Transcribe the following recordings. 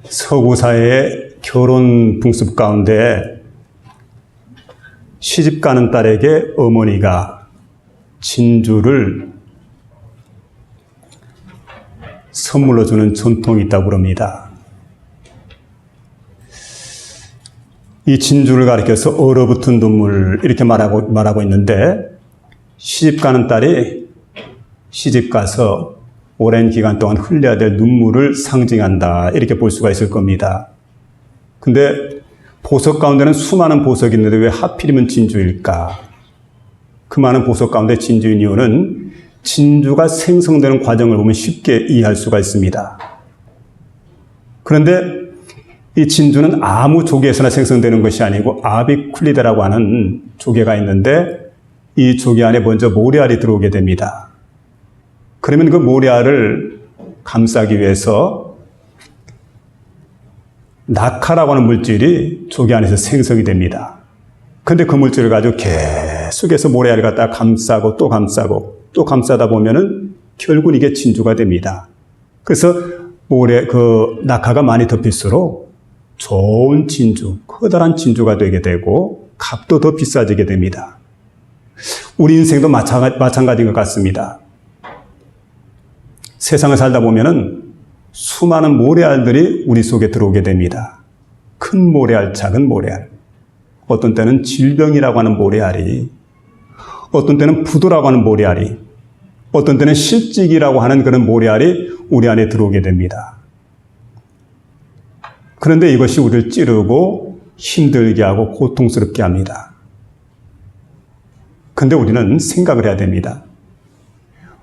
서구 사회의 결혼 풍습 가운데 시집 가는 딸에게 어머니가 진주를 선물로 주는 전통이 있다고 그럽니다. 이 진주를 가리켜서 얼어붙은 눈물 이렇게 말하고 있는데, 시집 가는 딸이 시집 가서 오랜 기간 동안 흘려야 될 눈물을 상징한다, 이렇게 볼 수가 있을 겁니다. 근데 보석 가운데는 수많은 보석이 있는데 왜 하필이면 진주일까? 그 많은 보석 가운데 진주인 이유는 진주가 생성되는 과정을 보면 쉽게 이해할 수가 있습니다. 그런데 이 진주는 아무 조개에서나 생성되는 것이 아니고 아비쿨리데라고 하는 조개가 있는데, 이 조개 안에 먼저 모래알이 들어오게 됩니다. 그러면 그 모래알을 감싸기 위해서 낙하라고 하는 물질이 조개 안에서 생성이 됩니다. 그런데 그 물질을 가지고 계속해서 모래알을 갖다가 감싸고 또 감싸고 또 감싸다 보면은 결국 이게 진주가 됩니다. 그래서 낙하가 많이 덮일수록 좋은 진주, 커다란 진주가 되게 되고 값도 더 비싸지게 됩니다. 우리 인생도 마찬가지인 것 같습니다. 세상을 살다 보면은 수많은 모래알들이 우리 속에 들어오게 됩니다. 큰 모래알, 작은 모래알. 어떤 때는 질병이라고 하는 모래알이, 어떤 때는 부도라고 하는 모래알이, 어떤 때는 실직이라고 하는 그런 모래알이 우리 안에 들어오게 됩니다. 그런데 이것이 우리를 찌르고 힘들게 하고 고통스럽게 합니다. 그런데 우리는 생각을 해야 됩니다.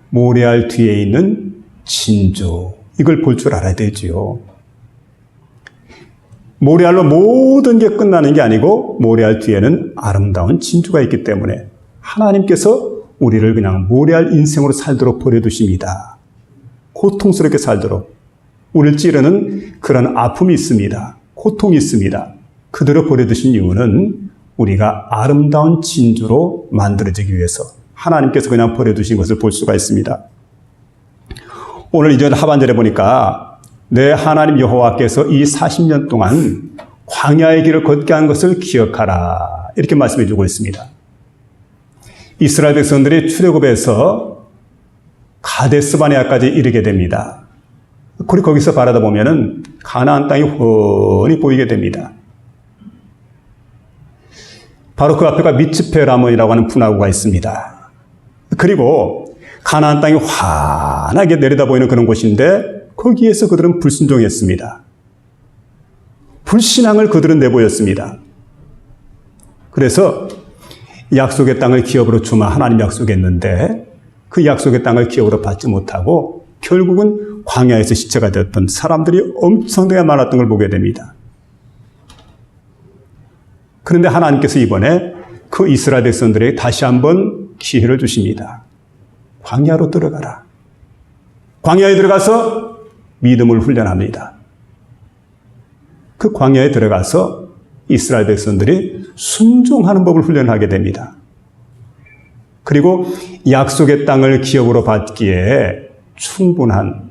모래알 뒤에 있는 진주, 이걸 볼 줄 알아야 되지요. 모래알로 모든 게 끝나는 게 아니고 모래알 뒤에는 아름다운 진주가 있기 때문에 하나님께서 우리를 그냥 모래알 인생으로 살도록 버려두십니다. 고통스럽게 살도록. 우리를 찌르는 그런 아픔이 있습니다. 고통이 있습니다. 그대로 버려두신 이유는 우리가 아름다운 진주로 만들어지기 위해서 하나님께서 그냥 버려두신 것을 볼 수가 있습니다. 오늘 2절 하반절에 보니까 내 하나님 여호와께서 이 40년 동안 광야의 길을 걷게 한 것을 기억하라, 이렇게 말씀해 주고 있습니다. 이스라엘 백성들이 출애굽에서 가데스바네아까지 이르게 됩니다. 그리고 거기서 바라다 보면은 가나안 땅이 훤히 보이게 됩니다. 바로 그 앞에가 미츠페라몬이라고 하는 분화구가 있습니다. 그리고 가나안 땅이 환하게 내려다 보이는 그런 곳인데, 거기에서 그들은 불순종했습니다. 불신앙을 그들은 내보였습니다. 그래서 약속의 땅을 기업으로 주마 하나님 약속했는데 그 약속의 땅을 기업으로 받지 못하고 결국은 광야에서 시체가 되었던 사람들이 엄청나게 많았던 걸 보게 됩니다. 그런데 하나님께서 이번에 그 이스라엘 백성들에게 다시 한번 기회를 주십니다. 광야로 들어가라. 광야에 들어가서 믿음을 훈련합니다. 그 광야에 들어가서 이스라엘 백성들이 순종하는 법을 훈련하게 됩니다. 그리고 약속의 땅을 기업으로 받기에 충분한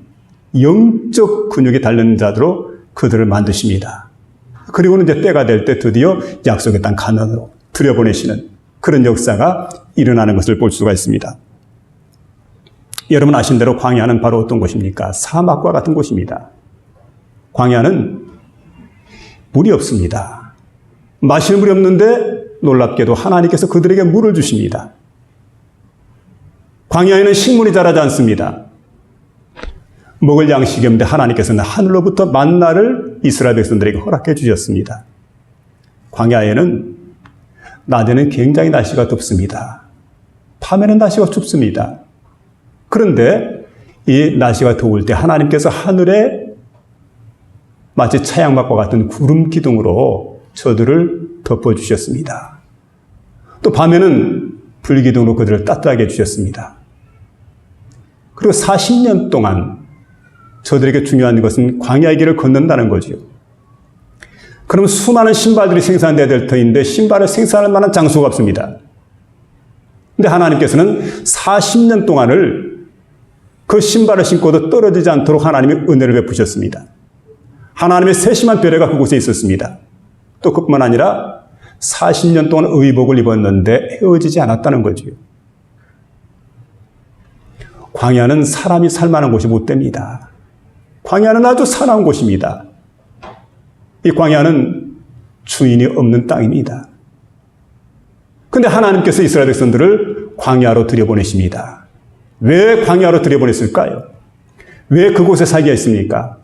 영적 근육이 달린 자들로 그들을 만드십니다. 그리고는 이제 때가 될 때 드디어 약속의 땅 가나안으로 들여보내시는 그런 역사가 일어나는 것을 볼 수가 있습니다. 여러분 아신 대로 광야는 바로 어떤 곳입니까? 사막과 같은 곳입니다. 광야는 물이 없습니다. 마실 물이 없는데 놀랍게도 하나님께서 그들에게 물을 주십니다. 광야에는 식물이 자라지 않습니다. 먹을 양식이 없는데 하나님께서는 하늘로부터 만나를 이스라엘 백성들에게 허락해 주셨습니다. 광야에는 낮에는 굉장히 날씨가 덥습니다. 밤에는 날씨가 춥습니다. 그런데 이 날씨가 더울 때 하나님께서 하늘에 마치 차양막과 같은 구름 기둥으로 저들을 덮어주셨습니다. 또 밤에는 불기둥으로 그들을 따뜻하게 해주셨습니다. 그리고 40년 동안 저들에게 중요한 것은 광야의 길을 걷는다는 거지요. 그럼 수많은 신발들이 생산돼야 될 터인데 신발을 생산할 만한 장소가 없습니다. 근데 하나님께서는 40년 동안을 그 신발을 신고도 떨어지지 않도록 하나님이 은혜를 베푸셨습니다. 하나님의 세심한 배려가 그곳에 있었습니다. 또 그뿐만 아니라 40년 동안 의복을 입었는데 헤어지지 않았다는 거죠. 광야는 사람이 살만한 곳이 못 됩니다. 광야는 아주 사나운 곳입니다. 이 광야는 주인이 없는 땅입니다. 그런데 하나님께서 이스라엘 백성들을 광야로 들여보내십니다. 왜 광야로 들여보냈을까요? 왜 그곳에 살게 했습니까?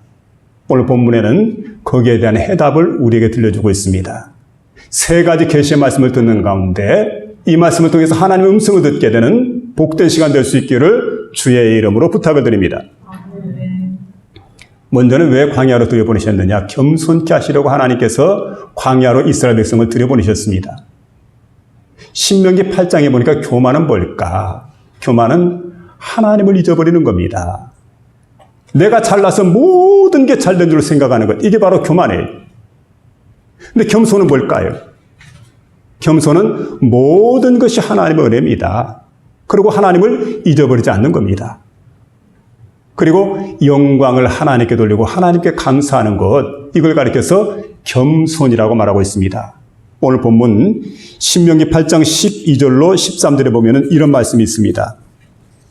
오늘 본문에는 거기에 대한 해답을 우리에게 들려주고 있습니다. 세 가지 계시의 말씀을 듣는 가운데 이 말씀을 통해서 하나님의 음성을 듣게 되는 복된 시간 될 수 있기를 주의 이름으로 부탁을 드립니다. 먼저는 왜 광야로 들여보내셨느냐? 겸손케 하시려고 하나님께서 광야로 이스라엘 백성을 들여보내셨습니다. 신명기 8장에 보니까 교만은 뭘까? 교만은 하나님을 잊어버리는 겁니다. 내가 잘나서 모든 게 잘된 줄 생각하는 것. 이게 바로 교만이에요. 근데 겸손은 뭘까요? 겸손은 모든 것이 하나님의 은혜입니다. 그리고 하나님을 잊어버리지 않는 겁니다. 그리고 영광을 하나님께 돌리고 하나님께 감사하는 것, 이걸 가리켜서 겸손이라고 말하고 있습니다. 오늘 본문 신명기 8장 12절로 13절에 보면 이런 말씀이 있습니다.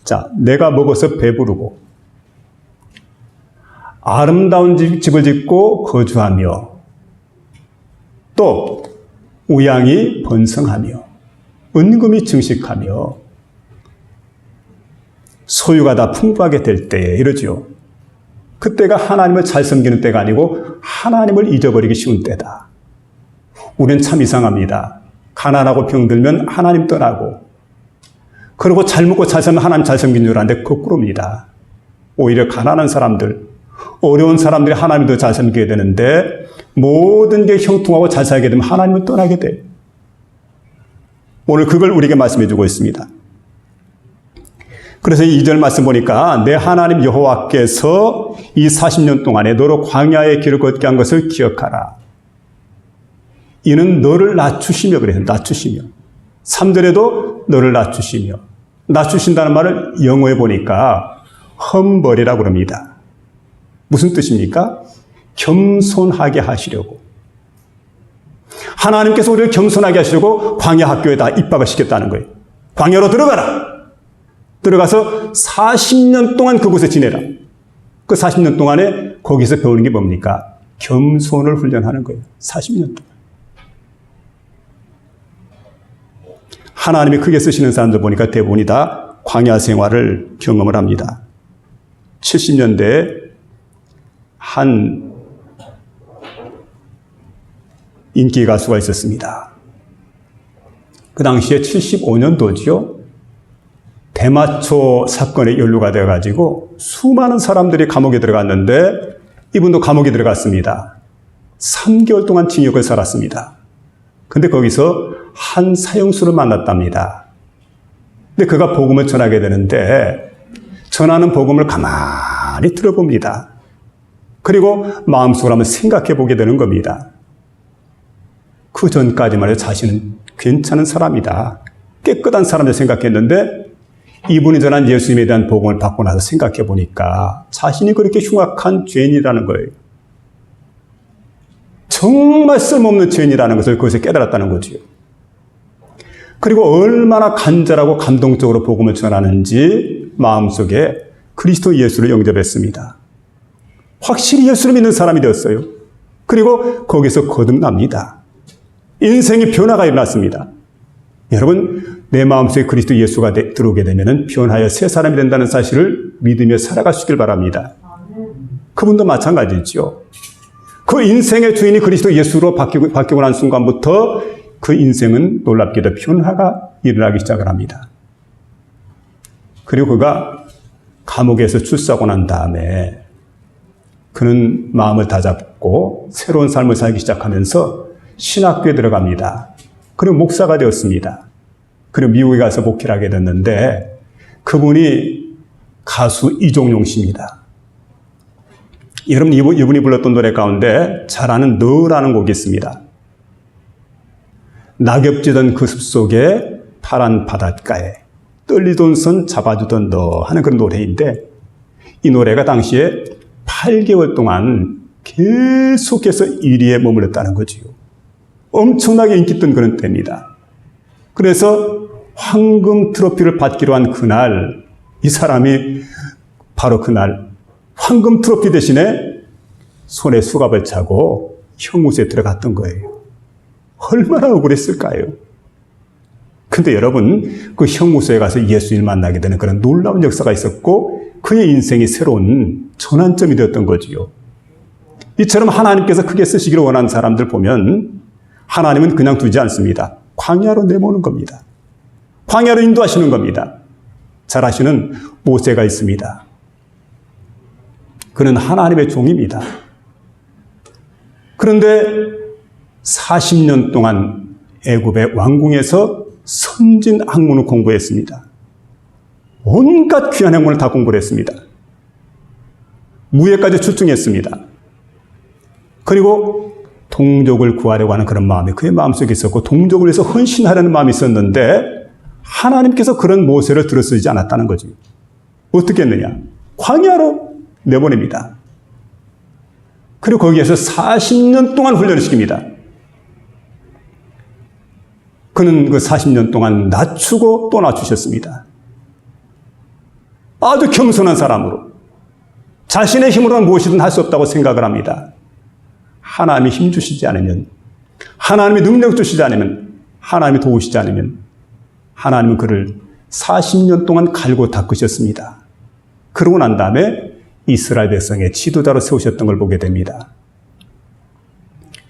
자, 내가 먹어서 배부르고 아름다운 집을 짓고 거주하며 또 우양이 번성하며 은금이 증식하며 소유가 다 풍부하게 될 때에 이러죠. 그때가 하나님을 잘 섬기는 때가 아니고 하나님을 잊어버리기 쉬운 때다. 우리는 참 이상합니다. 가난하고 병들면 하나님 떠나고, 그리고 잘 먹고 잘 살면 하나님 잘 섬기는 줄 아는데 거꾸로입니다. 오히려 가난한 사람들, 어려운 사람들이 하나님을 더 잘 섬기게 되는데 모든 게 형통하고 잘 살게 되면 하나님을 떠나게 돼요. 오늘 그걸 우리에게 말씀해 주고 있습니다. 그래서 2절 말씀 보니까 내 하나님 여호와께서 이 40년 동안에 너로 광야의 길을 걷게 한 것을 기억하라. 이는 너를 낮추시며 그래요. 낮추시며. 3절에도 너를 낮추시며. 낮추신다는 말을 영어에 보니까 험벌이라고 그럽니다. 무슨 뜻입니까? 겸손하게 하시려고. 하나님께서 우리를 겸손하게 하시려고 광야 학교에다 입학을 시켰다는 거예요. 광야로 들어가라. 들어가서 40년 동안 그곳에 지내라. 그 40년 동안에 거기서 배우는 게 뭡니까? 겸손을 훈련하는 거예요. 40년 동안. 하나님이 크게 쓰시는 사람들 보니까 대부분이 다 광야 생활을 경험을 합니다. 70년대에 한 인기 가수가 있었습니다. 그 당시에 75년도지요. 대마초 사건에 연루가 되어가지고 수많은 사람들이 감옥에 들어갔는데 이분도 감옥에 들어갔습니다. 3개월 동안 징역을 살았습니다. 근데 거기서 한 사형수를 만났답니다. 근데 그가 복음을 전하게 되는데 전하는 복음을 가만히 들어봅니다. 그리고 마음속으로 한번 생각해 보게 되는 겁니다. 그 전까지만 해도 자신은 괜찮은 사람이다. 깨끗한 사람을 생각했는데 이분이 전한 예수님에 대한 복음을 받고 나서 생각해 보니까 자신이 그렇게 흉악한 죄인이라는 거예요. 정말 쓸모없는 죄인이라는 것을 거기서 깨달았다는 거죠. 그리고 얼마나 간절하고 감동적으로 복음을 전하는지 마음속에 그리스도 예수를 영접했습니다. 확실히 예수를 믿는 사람이 되었어요. 그리고 거기서 거듭납니다. 인생의 변화가 일어났습니다. 여러분, 내 마음속에 그리스도 예수가 들어오게 되면 변하여 새 사람이 된다는 사실을 믿으며 살아가시길 바랍니다. 그분도 마찬가지죠. 그 인생의 주인이 그리스도 예수로 바뀌고 난 순간부터 그 인생은 놀랍게도 변화가 일어나기 시작을 합니다. 그리고 그가 감옥에서 출소하고 난 다음에 그는 마음을 다잡고 새로운 삶을 살기 시작하면서 신학교에 들어갑니다. 그리고 목사가 되었습니다. 그리고 미국에 가서 목회를 하게 됐는데 그분이 가수 이종용 씨입니다. 여러분, 이분이 불렀던 노래 가운데 잘 아는 너라는 곡이 있습니다. 낙엽지던 그 숲속에 파란 바닷가에 떨리던 손 잡아주던 너 하는 그런 노래인데 이 노래가 당시에 8개월 동안 계속해서 1위에 머물렀다는 거지요. 엄청나게 인기 있던 그런 때입니다. 그래서 황금 트로피를 받기로 한 그날, 이 사람이 바로 그날 황금 트로피 대신에 손에 수갑을 차고 형무소에 들어갔던 거예요. 얼마나 억울했을까요? 근데 여러분, 그 형무소에 가서 예수님을 만나게 되는 그런 놀라운 역사가 있었고 그의 인생이 새로운 전환점이 되었던 거지요. 이처럼 하나님께서 크게 쓰시기를 원하는 사람들 보면 하나님은 그냥 두지 않습니다. 광야로 내모는 겁니다. 광야로 인도하시는 겁니다. 잘 아시는 모세가 있습니다. 그는 하나님의 종입니다. 그런데 40년 동안 애굽의 왕궁에서 선진 학문을 공부했습니다. 온갖 귀한 학문을 다 공부를 했습니다. 무예까지 출중했습니다. 그리고 동족을 구하려고 하는 그런 마음이 그의 마음속에 있었고 동족을 위해서 헌신하려는 마음이 있었는데 하나님께서 그런 모세를 들어쓰지 않았다는 거죠. 어떻게 했느냐? 광야로 내보냅니다. 그리고 거기에서 40년 동안 훈련을 시킵니다. 그는 그 40년 동안 낮추고 또 낮추셨습니다. 아주 겸손한 사람으로 자신의 힘으로는 무엇이든 할 수 없다고 생각을 합니다. 하나님이 힘 주시지 않으면, 하나님이 능력 주시지 않으면, 하나님이 도우시지 않으면 하나님은 그를 40년 동안 갈고 닦으셨습니다. 그러고 난 다음에 이스라엘 백성의 지도자로 세우셨던 걸 보게 됩니다.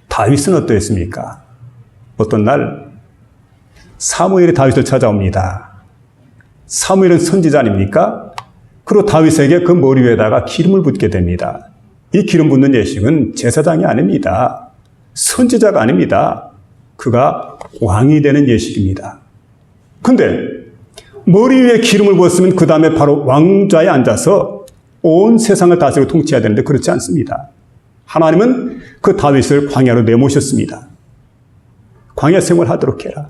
다윗은 어떠했습니까? 어떤 날 사무엘이 다윗을 찾아옵니다. 사무엘은 선지자 아닙니까? 그리고 다윗에게 그 머리 위에다가 기름을 붓게 됩니다. 이 기름 붓는 예식은 제사장이 아닙니다. 선지자가 아닙니다. 그가 왕이 되는 예식입니다. 근데 머리 위에 기름을 부었으면 그 다음에 바로 왕좌에 앉아서 온 세상을 다스리고 통치해야 되는데 그렇지 않습니다. 하나님은 그 다윗을 광야로 내모셨습니다. 광야 생활하도록 해라.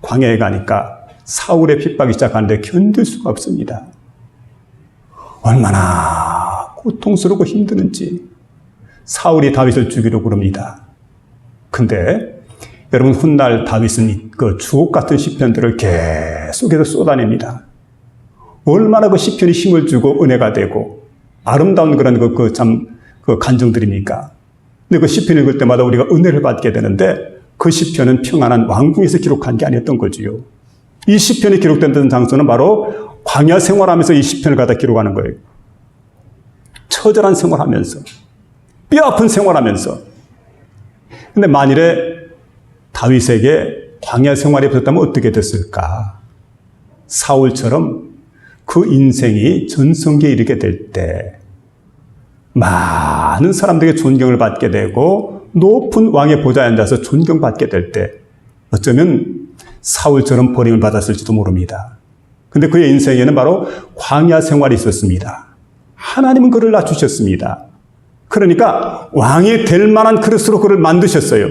광야에 가니까 사울의 핍박이 시작하는데 견딜 수가 없습니다. 얼마나 고통스럽고 힘드는지 사울이 다윗을 죽이려고 그럽니다. 근데 여러분, 훗날 다윗은 그 주옥 같은 시편들을 계속해서 쏟아냅니다. 얼마나 그 시편이 힘을 주고 은혜가 되고 아름다운 그런 그 간정들입니까? 근데 그 시편 읽을 때마다 우리가 은혜를 받게 되는데 그 시편은 평안한 왕궁에서 기록한 게 아니었던 거지요. 이 시편이 기록된 장소는 바로 광야 생활하면서 이 시편을 갖다 기록하는 거예요. 처절한 생활하면서, 뼈아픈 생활하면서. 근데 만일에 다윗에게 광야 생활이 없었다면 어떻게 됐을까? 사울처럼 그 인생이 전성기에 이르게 될 때 많은 사람들에게 존경을 받게 되고 높은 왕의 보좌에 앉아서 존경받게 될 때 어쩌면 사울처럼 버림을 받았을지도 모릅니다. 근데 그의 인생에는 바로 광야 생활이 있었습니다. 하나님은 그를 낮추셨습니다. 그러니까 왕이 될 만한 그릇으로 그를 만드셨어요.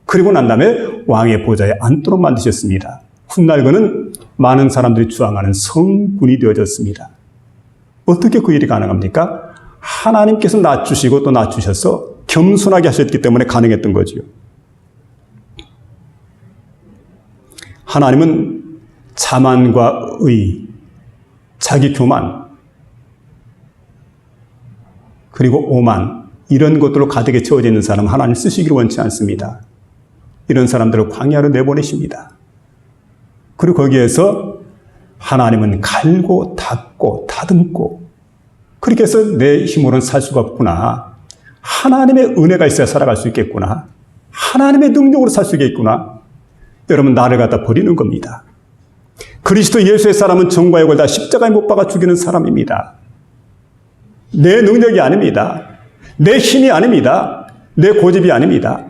그리고 난 다음에 왕의 보좌에 앉도록 만드셨습니다. 훗날 그는 많은 사람들이 주앙하는 성군이 되어졌습니다. 어떻게 그 일이 가능합니까? 하나님께서 낮추시고 또 낮추셔서 겸손하게 하셨기 때문에 가능했던 거지요. 하나님은 자만과 의, 자기 교만, 그리고 오만, 이런 것들로 가득에 채워져 있는 사람 하나님 쓰시기를 원치 않습니다. 이런 사람들을 광야로 내보내십니다. 그리고 거기에서 하나님은 갈고 닦고 다듬고, 그렇게 해서 내 힘으로는 살 수가 없구나, 하나님의 은혜가 있어야 살아갈 수 있겠구나, 하나님의 능력으로 살 수 있겠구나, 여러분, 나를 갖다 버리는 겁니다. 그리스도 예수의 사람은 정과 욕을 다 십자가에 못 박아 죽이는 사람입니다. 내 능력이 아닙니다. 내 힘이 아닙니다. 내 고집이 아닙니다.